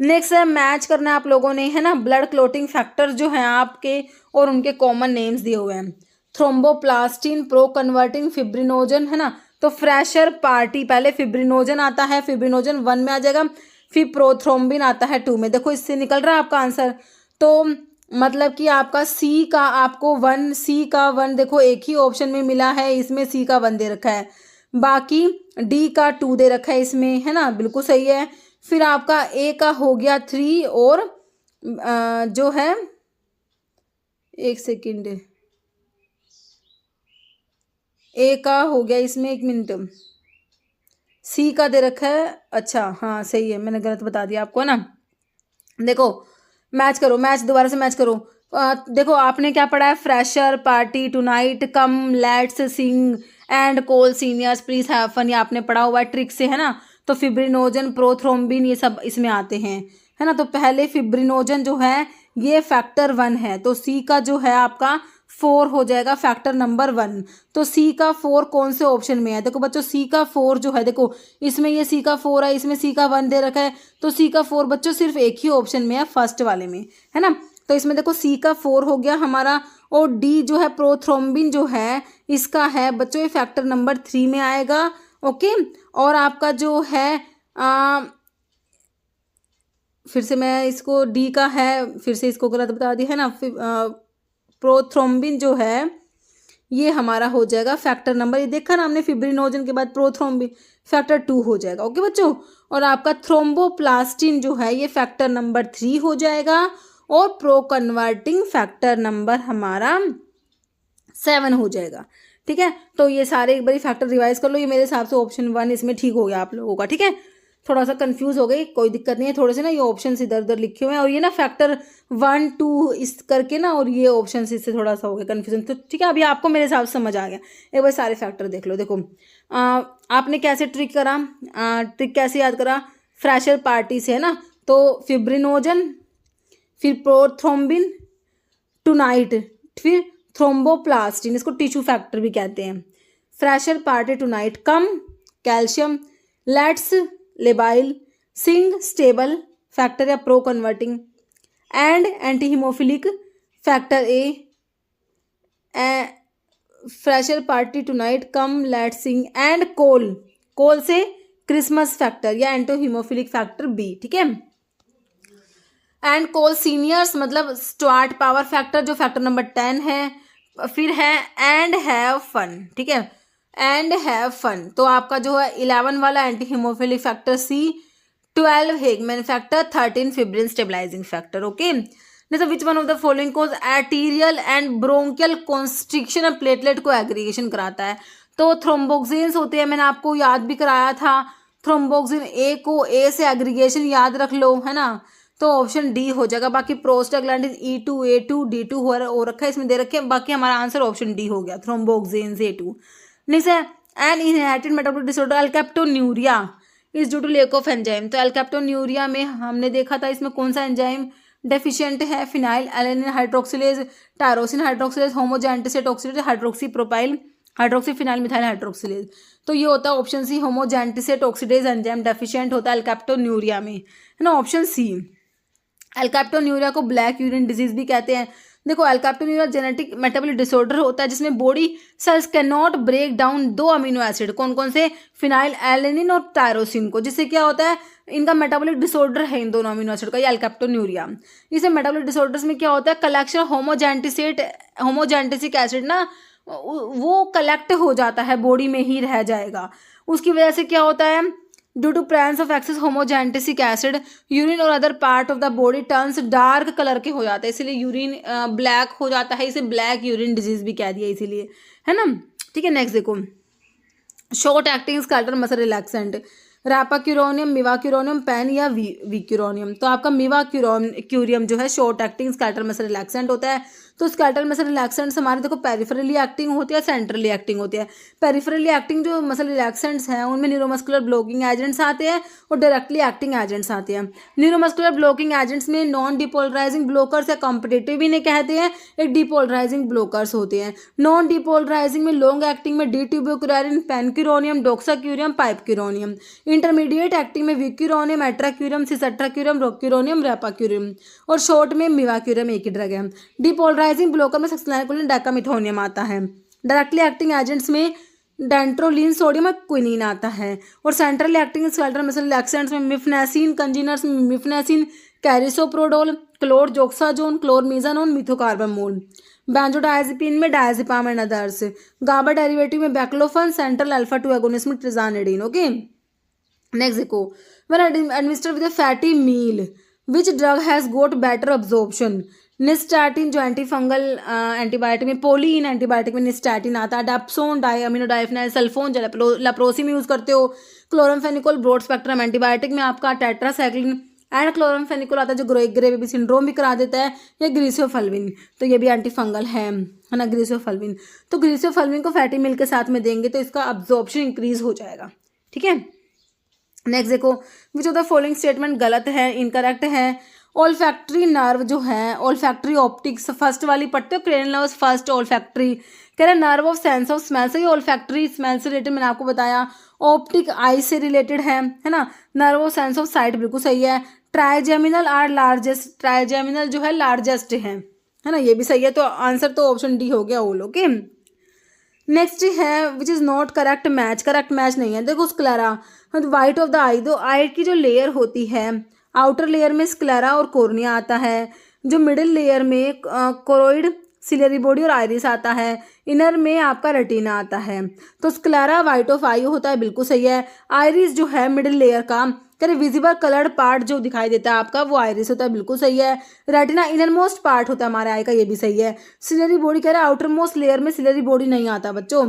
नेक्स्ट है मैच करना है आप लोगों ने, है ना, ब्लड क्लोटिंग फैक्टर जो है आपके और उनके कॉमन नेम्स दिए हुए हैं, थ्रोम्बोप्लास्टिन, प्रो कन्वर्टिंग, फिब्रिनोजन, है ना। तो फ्रेशर पार्टी पहले फिब्रिनोजन आता है, फिब्रिनोजन 1 में आ जाएगा, फिर प्रोथ्रोम्बिन आता है 2 में। देखो इससे निकल रहा है आपका आंसर, तो मतलब कि आपका सी का आपको 1 देखो एक ही ऑप्शन में मिला है, इसमें सी का 1 दे रखा है, बाकी डी का 2 दे रखा है इसमें, है ना, बिल्कुल सही है। फिर आपका ए का हो गया 3 और जो है एक सेकेंड, ए का हो गया इसमें, 1 मिनट, सी का दे रखा है, अच्छा हाँ सही है, मैंने गलत बता दिया आपको, है ना। देखो मैच करो, मैच दोबारा से मैच करो। देखो आपने क्या पढ़ा है, fresher party, tonight, come, let's sing and call seniors, please have fun, ये आपने पढ़ा हुआ है ट्रिक से, है ना। तो फिब्रिनोजन, प्रोथ्रोम्बिन ये सब इसमें आते हैं, है ना। तो पहले फिब्रिनोजन जो है ये फैक्टर 1 है, तो सी का जो है आपका 4 हो जाएगा फैक्टर नंबर 1। तो सी का 4 कौन से ऑप्शन में है? देखो बच्चों सी का 4 जो है, देखो इसमें ये सी का 4 है, इसमें सी का 1 दे रखा है, तो सी का 4 बच्चों सिर्फ एक ही ऑप्शन में है, फर्स्ट वाले में, है ना। तो इसमें देखो सी का 4 हो गया हमारा, और डी जो है प्रोथ्रोम्बिन जो है इसका है बच्चों ये फैक्टर नंबर 3 में आएगा। ओके, और आपका जो है फिर से मैं इसको डी का है, फिर से इसको गलत बता दी है ना। प्रोथ्रोम्बिन जो है ये हमारा हो जाएगा फैक्टर नंबर, ये देखा ना हमने फिब्रिनोजन के बाद प्रोथ्रोम्बिन फैक्टर 2 हो जाएगा। ओके बच्चों, और आपका थ्रोम्बोप्लास्टिन जो है ये फैक्टर नंबर 3 हो जाएगा, और प्रो कन्वर्टिंग फैक्टर नंबर हमारा 7 हो जाएगा। ठीक है, तो ये सारे एक बार फैक्टर रिवाइज कर लो। ये मेरे हिसाब से ऑप्शन 1 इसमें ठीक हो गया आप लोगों का। ठीक है, थोड़ा सा कंफ्यूज हो गई, कोई दिक्कत नहीं है, थोड़े से ना ये ऑप्शन इधर उधर लिखे हुए हैं, और ये ना फैक्टर 1 2 इस करके ना, और ये ऑप्शन इससे थोड़ा सा हो गया कन्फ्यूजन। तो ठीक है, अभी आपको मेरे हिसाब से समझ आ गया। एक बार सारे फैक्टर देख लो। देखो आपने कैसे ट्रिक करा, ट्रिक कैसे याद करा, फ्रैशर पार्टी से, है ना। तो फिब्रिनोजन, फिर प्रोथ्रोम्बिन, टुनाइट, फिर थ्रोम्बोप्लास्टिन, इसको टिश्यू फैक्टर भी कहते हैं। Fresher party tonight come calcium, let's labile, sing stable factor या pro converting, and anti haemophilic factor A, fresher party tonight come let's sing, and coal से Christmas factor या anti haemophilic factor B. ठीक है, and coal seniors मतलब Stuart power factor जो factor number 10 है। फिर है एंड हैव फन। ठीक है, एंड हैव फन, तो आपका जो है 11 वाला anti haemophilic factor C, 12 Hageman factor, 13 fibrin stabilising factor. Okay, तो which one of the following cause arterial and bronchial constriction of platelet को एग्रीगेशन कराता है? तो थ्रोम्बोक्सिन्स होते हैं, मैंने आपको याद भी कराया था। थ्रोम्बोक्सिन ए को ए से एग्रीगेशन याद रख लो, है ना। तो ऑप्शन डी हो जाएगा। बाकी प्रोस्टाग्लैंडिन E2 A2 D2 हो रखा है, इसमें दे रखे हैं। बाकी हमारा आंसर ऑप्शन डी हो गया, थ्रोम्बोक्सिन्स A2। नेक्स्ट है an inherited metabolic disorder alkaptonuria is due to lack of enzyme. तो एल्केप्टोन्यूरिया में हमने देखा था इसमें कौन सा एंजाइम डेफिशिएंट है? Phenylalanine hydroxylase, tyrosine hydroxylase, homogentisate oxidase, hydroxy propyl, hydroxy phenyl methyl hydroxylase. तो ये होता है option C, homogentisate oxidase enzyme deficient होता है एल्केप्टोन्यूरिया में, है ना, ऑप्शन सी। एल्केप्टोन्यूरिया को ब्लैक यूरिन डिजीज भी कहते हैं। देखो एल्केप्टोन्यूरिया जेनेटिक मेटाबॉलिक डिसऑर्डर होता है जिसमें body cells can not break down 2 amino acid, कौन कौन से? फिनाइल एलेनिन और टायरोसिन को, जिससे क्या होता है इनका मेटाबॉलिक डिसऑर्डर है इन दोनों अमीनो एसिड का, ये एल्केप्टोन्यूरिया। इसे मेटाबॉलिक डिसऑर्डर्स में क्या होता है, कलेक्शन होमोजेंटिसिक एसिड ना वो कलेक्ट हो जाता है, बॉडी में ही रह जाएगा। उसकी वजह से क्या होता है, due to presence of excess homogentisic acid urine और other part of the body turns dark colour के हो जाता है, इसलिए यूरिन ब्लैक हो जाता है, इसे ब्लैक यूरिन डिजीज भी कह दिया इसीलिए, है ना। ठीक है, नेक्स्ट देखो, short acting skeletal muscle relaxant, rapacuronium, mivacuronium, pen या विक्यूरोनियम। तो आपका मिवाक्यूरियम जो है short acting skeletal muscle relaxant होता है। तो स्केलेटल मसल रिलैक्सेंट्स हमारे देखो पेरिफेरली एक्टिंग होती है, सेंट्रली एक्टिंग होती है। पेरिफेरली एक्टिंग जो मसल रिलैक्सेंट्स हैं उनमें न्यूरोमस्कुलर ब्लॉकिंग एजेंट्स आते हैं और डायरेक्टली एक्टिंग एजेंट्स आते हैं। न्यूरोमस्कुलर ब्लॉकिंग एजेंट्स में नॉन डिपोलराइजिंग ब्लॉकर्स या कॉम्पिटेटिव इन्हें कहते हैं, एक डिपोलराइजिंग ब्लॉकर्स होते हैं। नॉन डिपोलराइजिंग में लॉन्ग एक्टिंग में डिट्यूबोक्यूरारिन, पेनक्यूरोनियम, डोक्साक्यूरियम, पाइपक्यूरोनियम। इंटरमीडिएट एक्टिंग में विक्यूरोनियम, एट्राक्यूरियम, सिसएट्राक्यूरियम, रोक्यूरोनियम, रैपाक्यूरियम। और शॉर्ट में मिवाक्यूरियम एक ही ड्रग है। डिपोलराइजिंग ब्लॉकर में सक्सिनाइकोलिन, डेकामिथोनियम आता है। डायरेक्टली एक्टिंग एजेंट्स में डेंट्रोलिन, सोडियम और क्विनीन आता है। और centrally acting skeletal muscle relaxants में मिफनेसिन, कंजीनर्स में मिफनेसिन, कैरिसोप्रोडोल, क्लोरजोक्साजोन, क्लोरमीजानोन, मिथोकार्बामोल। बेंजोडायजेपिन में diazepam and others. GABA derivative में बैक्लोफन, सेंट्रल अल्फा 2 एगोनिस्ट में ट्रिजानिडीन। ओके, नेक्स्ट देखो, when administered with a fatty meal which drug has got better absorption? Nystatin जो antifungal antibiotic में, pollen antibiotic में nystatin आता है। Dapsone, डायअमीनो डाइफेनाइल sulphone जो leprosy में यूज करते हो। क्लोरमफेनिकोल ब्रॉड स्पेक्ट्रम एंटीबायोटिक में आपका टेट्रासाइक्लिन एंड क्लोरमफेनिकोल आता है जो ग्रे बेबी सिंड्रोम भी करा देता है। या ग्रीसियोफल्विन, तो ये भी एंटीफंगल है ना, ग्रीसियोफल्विन। तो ग्रीसियोफल्विन को फैटी मिल के साथ में देंगे तो इसका अब्जॉर्प्शन इंक्रीज हो जाएगा। ठीक है, नेक्स्ट देखो, which of the following statement गलत है, इनकरेक्ट है? ओल्फैक्टरी नर्व जो है, ओल्फैक्टरी ऑप्टिक्स फर्स्ट वाली पढ़ते हो, क्रेनियल नर्व्स फर्स्ट, ओल्फैक्टरी कह रहे nerve of sense of smell से, ओल्फैक्टरी स्मेल से रिलेटेड मैंने आपको बताया, ऑप्टिक आई से रिलेटेड है ना, nerve of sense of site बिल्कुल सही है, ट्राइजेमिनल आर लार्जेस्ट, ट्राइजेमिनल जो है लार्जेस्ट है ना, ये भी सही है, तो आंसर तो ऑप्शन डी हो गया ऑल। ओके, नेक्स्ट है which is not correct match, correct match नहीं है, देखो स्क्लेरा, वाइट ऑफ द आई, तो आई की जो लेयर होती है, आउटर लेयर में स्क्लेरा और कॉर्निया आता है, जो मिडिल लेयर में कोरोइड, सिलेरी बॉडी और आइरिस आता है, इनर में आपका रेटिना आता है, तो स्क्लेरा वाइट ऑफ आई होता है, बिल्कुल सही है। आइरिस जो है मिडिल लेयर का, कह विजिबल कलर्ड पार्ट जो दिखाई देता है आपका, वो आइरिस होता है, बिल्कुल सही है। रेटिना इनर मोस्ट पार्ट होता है हमारे आई का, ये भी सही है। सिलेरी बॉडी कह रहा है आउटर मोस्ट लेयर में सिलेरी बॉडी नहीं आता बच्चों,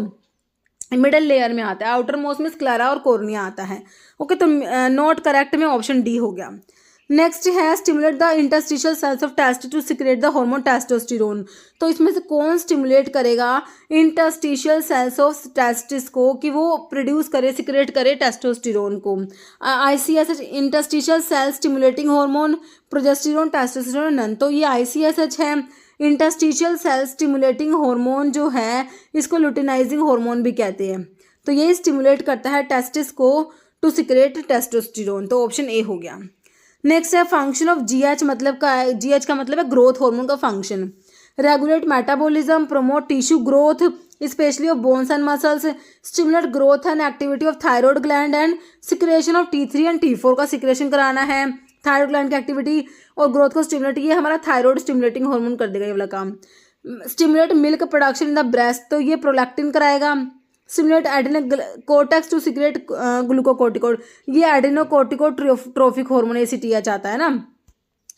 मिडिल लेयर में आता है, आउटर मोस्ट में स्क्लेरा और कॉर्निया आता है। ओके, तो नॉट करेक्ट में ऑप्शन डी हो गया। नेक्स्ट है stimulate the interstitial cells of test to secrete the hormone testosterone, तो इसमें से कौन स्टिमुलेट करेगा इंटरस्टिशियल सेल्स ऑफ टेस्टिस को कि वो प्रोड्यूस करे, सिक्रेट करे टेस्टोस्टेरोन को। ICSH interstitial cell stimulating hormone, progesterone, testosterone none, तो ये ICSH है। इंटरस्टिशियल सेल स्टिमुलेटिंग हार्मोन जो है इसको लुटिनाइजिंग हार्मोन भी कहते हैं, तो ये स्टिमुलेट करता है टेस्टिस को टू सिक्रेट टेस्टोस्टेरोन, तो ऑप्शन ए हो गया। नेक्स्ट है फंक्शन ऑफ GH, मतलब का GH का मतलब है ग्रोथ हार्मोन का function, regulate metabolism, promote tissue growth specially of bones and muscles, stimulate growth and activity of thyroid gland and secretion of T3 and T4 का secretion कराना है, thyroid gland की एक्टिविटी और growth को stimulate, ये हमारा thyroid stimulating hormone कर देगा ये वाला काम। Stimulate milk production in the breast, तो ये प्रोलैक्टिन कराएगा। स्टिमुलेट एडेनोकोर्टेक्स टू सिक्रेट ग्लूकोकोर्टिकोड, ये एडेनोकोर्टिकोट्रोफिक हार्मोन ACTH आता है ना,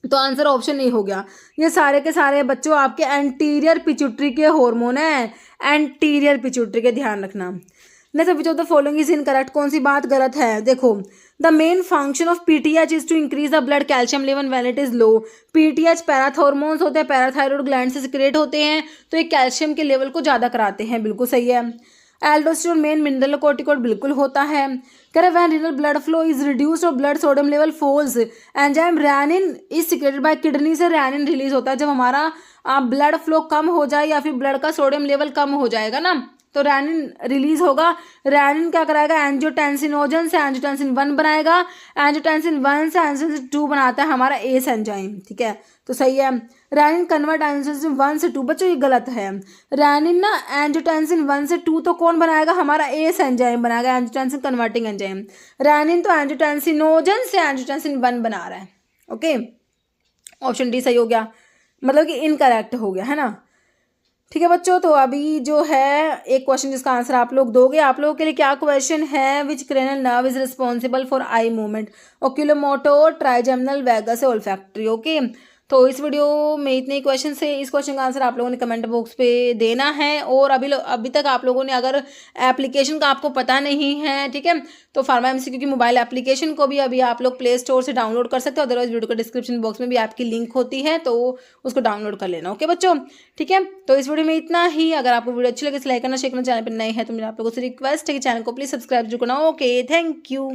तो आंसर ऑप्शन ए हो गया। ये सारे के सारे बच्चों आपके एंटीरियर पिट्यूटरी के हार्मोन है, एंटीरियर पिट्यूटरी के, ध्यान रखना। Next which of the following is incorrect, कौन सी बात गलत है, देखो the main function of PTH is to increase the blood calcium level when it is low. PTH parathormones होते हैं, पैराथायरॉइड ग्लैंड से सिक्रेट होते हैं, तो ये कैल्शियम के लेवल को ज़्यादा कराते हैं, बिल्कुल सही है। एल्डोस्टेरोन मेन मिनरल कोर्टिकोड बिल्कुल होता है। कह रहे when renal blood flow is reduced और blood sodium level falls, enzyme renin is secreted by kidney, से रैनिन रिलीज होता है जब हमारा ब्लड फ्लो कम हो जाए या फिर ब्लड का सोडियम लेवल कम हो जाएगा ना, तो रैनिन रिलीज होगा। रैनिन क्या कराएगा, एंजियोटेंसिनोजन से एंजियोटेंसिन 1 बनाएगा, एंजियोटेंसिन 1 से एंजियोटेंसिन 2 बनाता है हमारा एस एंजाइम, ठीक है, तो सही है। रैनिन कन्वर्ट एंजियोटेंसिन 1 से 2, बच्चों ये गलत है। रैनिन ना एंजियोटेंसिन 1 से 2 तो कौन बनाएगा, हमारा एस एंजाइम बनाएगा, एंजियोटेंसिन कन्वर्टिंग एंजाइम। रैनिन तो एंजियोटेंसिनोजन से एंजियोटेंसिन 1 बना रहा है। ओके, ऑप्शन डी सही हो गया, मतलब कि इनकरेक्ट हो गया है ना। ठीक है बच्चों, तो अभी जो है एक क्वेश्चन जिसका आंसर आप लोग दोगे, आप लोगों के लिए क्या क्वेश्चन है, which cranial nerve is responsible for eye movement, oculomotor, trigeminal, vagus, olfactory. Okay, तो इस वीडियो में इतने ही क्वेश्चन है, इस क्वेश्चन का आंसर आप लोगों ने कमेंट बॉक्स पे देना है। और अभी तक आप लोगों ने अगर एप्लीकेशन का आपको पता नहीं है, ठीक है, तो फार्मा MCQ की मोबाइल एप्लीकेशन को भी अभी आप लोग प्ले स्टोर से डाउनलोड कर सकते हो, अदरवाइज वीडियो के डिस्क्रिप्शन बॉक्स में भी आपकी लिंक होती है, तो उसको डाउनलोड कर लेना। ओके बच्चों, ठीक है, तो इस वीडियो में इतना ही। अगर आपको वीडियो अच्छी लगे तो लाइक करना, शेयर करना, चैनल पर नए हैं तो मेरा आप लोगों से रिक्वेस्ट है कि चैनल को प्लीज सब्सक्राइब जो करना। Okay, thank you.